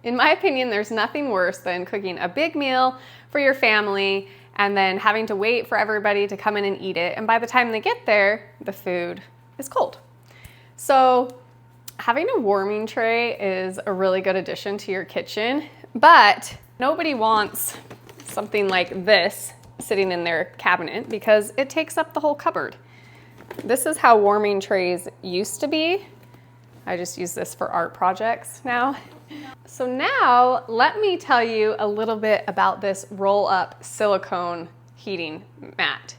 In my opinion, there's nothing worse than cooking a big meal for your family and then having to wait for everybody to come in and eat it. And by the time they get there, the food is cold. So having a warming tray is a really good addition to your kitchen, but nobody wants something like this sitting in their cabinet because it takes up the whole cupboard. This is how warming trays used to be. I just use this for art projects now. So now let me tell you a little bit about this roll-up silicone heating mat.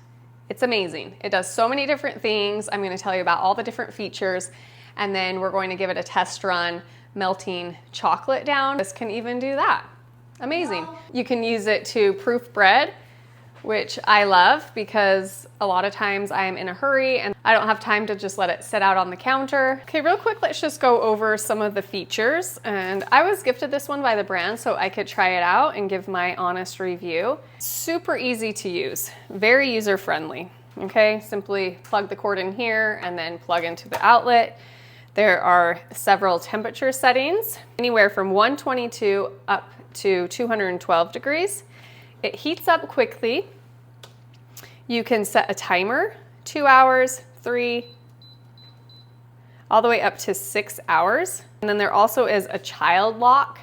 It's amazing. It does so many different things. I'm going to tell you about all the different features, and then we're going to give it a test run melting chocolate down. This can even do that. Amazing. You can use it to proof bread, which I love because a lot of times I'm in a hurry and I don't have time to just let it sit out on the counter. Okay, real quick, let's just go over some of the features. And I was gifted this one by the brand so I could try it out and give my honest review. Super easy to use, very user-friendly. Okay, simply plug the cord in here and then plug into the outlet. There are several temperature settings, anywhere from 122 up to 212 degrees. It heats up quickly. You can set a timer, 2 hours, 3, all the way up to 6 hours. And then there also is a child lock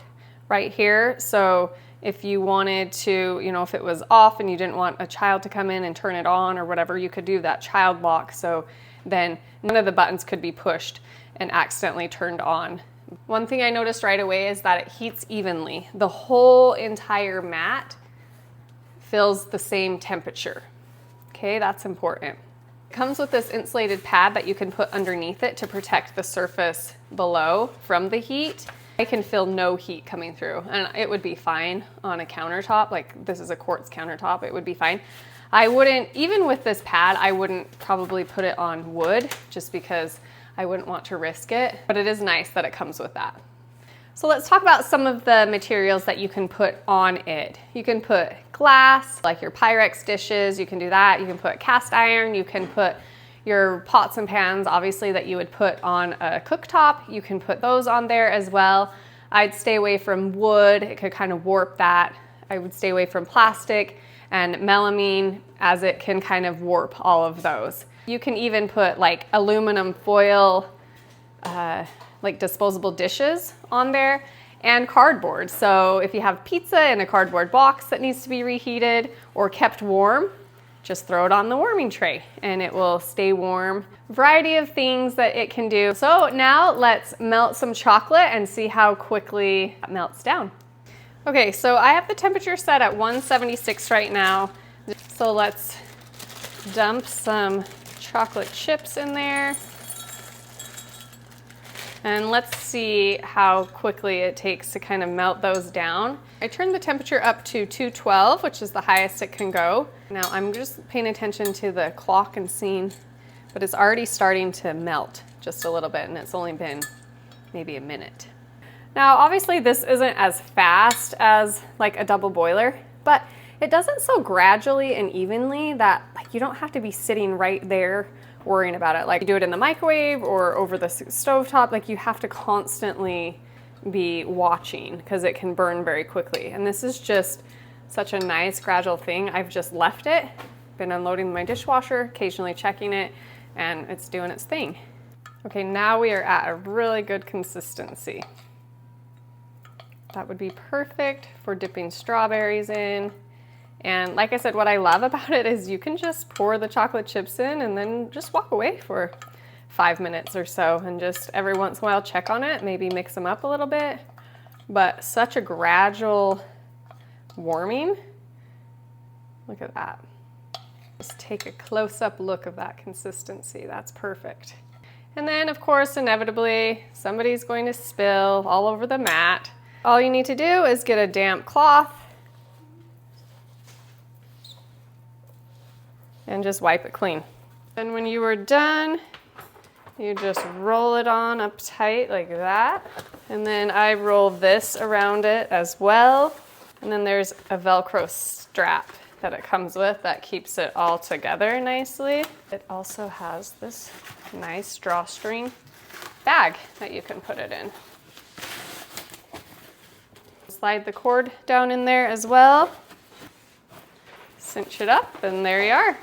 right here. So if you wanted to, if it was off and you didn't want a child to come in and turn it on or whatever, you could do that child lock. So then none of the buttons could be pushed and accidentally turned on. One thing I noticed right away is that it heats evenly. The whole entire mat fills the same temperature. Okay, that's important. It comes with this insulated pad that you can put underneath it to protect the surface below from the heat. I can feel no heat coming through, and it would be fine on a countertop. Like this is a quartz countertop, it would be fine. I wouldn't, even with this pad, I wouldn't probably put it on wood just because I wouldn't want to risk it, but it is nice that it comes with that. So let's talk about some of the materials that you can put on it. You can put glass, like your Pyrex dishes, you can do that. You can put cast iron, you can put your pots and pans, obviously, that you would put on a cooktop. You can put those on there as well. I'd stay away from wood, it could kind of warp that. I would stay away from plastic and melamine, as it can kind of warp all of those. You can even put like aluminum foil, like disposable dishes on there, and cardboard. So if you have pizza in a cardboard box that needs to be reheated or kept warm, just throw it on the warming tray and it will stay warm. Variety of things that it can do. So now let's melt some chocolate and see how quickly it melts down. Okay, so I have the temperature set at 176 right now. So let's dump some chocolate chips in there. And let's see how quickly it takes to kind of melt those down. I turned the temperature up to 212, which is the highest it can go. Now I'm just paying attention to the clock and seeing, but it's already starting to melt just a little bit, and it's only been maybe a minute. Now obviously this isn't as fast as like a double boiler, but it does it so gradually and evenly that like you don't have to be sitting right there worrying about it. Like you do it in the microwave or over the stovetop, like you have to constantly be watching because it can burn very quickly. And this is just such a nice gradual thing. I've just left it, been unloading my dishwasher, occasionally checking it, and it's doing its thing. Okay, now we are at a really good consistency. That would be perfect for dipping strawberries in. And like I said, what I love about it is you can just pour the chocolate chips in and then just walk away for 5 minutes or so and just every once in a while check on it, maybe mix them up a little bit. But such a gradual warming. Look at that. Just take a close-up look of that consistency. That's perfect. And then, of course, inevitably, somebody's going to spill all over the mat. All you need to do is get a damp cloth and just wipe it clean. And when you are done, you just roll it on up tight like that. And then I roll this around it as well. And then there's a Velcro strap that it comes with that keeps it all together nicely. It also has this nice drawstring bag that you can put it in. slide the cord down in there as well. Cinch it up, and there you are.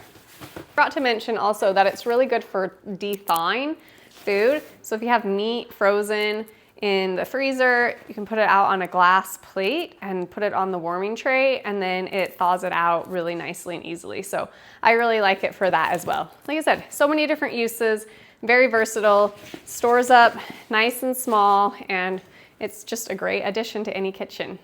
Forgot to mention also that it's really good for de-thawing food. So if you have meat frozen in the freezer, you can put it out on a glass plate and put it on the warming tray, and then it thaws it out really nicely and easily. So I really like it for that as well. Like I said, so many different uses, very versatile, stores up nice and small, and it's just a great addition to any kitchen.